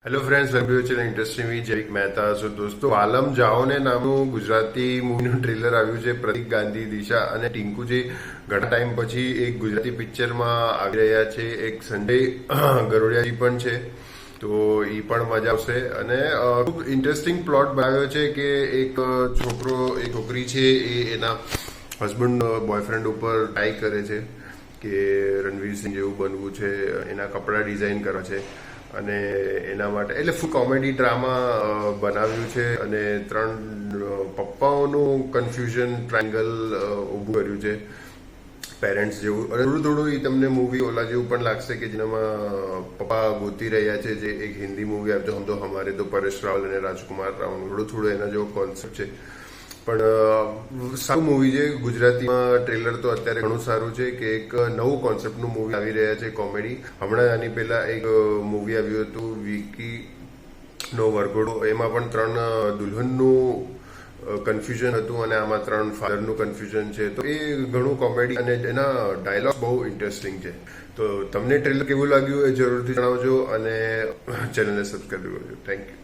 Hello friends, welcome છે industry વી જૈવિક મહેતા. સો દોસ્તો, આલમ જાઓ ને નામનું ગુજરાતી મૂવીનું ટ્રેલર આવ્યું છે. પ્રતિક ગાંધી, દિશા અને ટિંકુજી ઘણા ટાઈમ પછી એક ગુજરાતી પિક્ચરમાં આવી રહ્યા છે. એક સંજય ગરોડિયાજી પણ છે, તો એ પણ મજા આવશે. અને ખૂબ ઇન્ટરેસ્ટિંગ પ્લોટ બનાવ્યો છે કે એક છોકરી છે, એ એના હસબન્ડ બોયફ્રેન્ડ ઉપર ટ્રાય કરે છે કે રણવીર સિંહ જેવું બનવું છે, એના કપડાં ડિઝાઇન કરવા છે અને એના માટે એટલે ફૂલ કોમેડી ડ્રામા બનાવ્યું છે. અને ત્રણ પપ્પાઓનું કન્ફ્યુઝન ટ્રાયંગલ ઊભું કર્યું છે પેરેન્ટ્સ જેવું. અને થોડું એ તમને મૂવી ઓલા જેવું પણ લાગશે કે જેનામાં પપ્પા ગોતી રહ્યા છે, જે એક હિન્દી મૂવી આવતો હમ તો હમારે તો પરેશ રાવલ અને રાજકુમાર રાવનું થોડું એના જેવો કોન્સેપ્ટ છે. પણ સારું મૂવી છે. ગુજરાતીમાં ટ્રેલર તો અત્યારે ઘણું સારું છે કે એક નવું કોન્સેપ્ટનું મૂવી આવી રહ્યા છે, કોમેડી. હમણાં આની પહેલા એક મૂવી આવ્યું હતું વિકી નો વરઘોડો, એમાં પણ 3 દુલ્હનનું કન્ફ્યુઝન હતું અને આમાં 3 ફાધરનું કન્ફ્યુઝન છે. તો એ ઘણું કોમેડી અને એના ડાયલોગ બહુ ઇન્ટરેસ્ટિંગ છે. તો તમને ટ્રેલર કેવું લાગ્યું એ જરૂરથી જણાવજો અને ચેનલને સબસ્ક્રાઈબ કરજો. Thank you.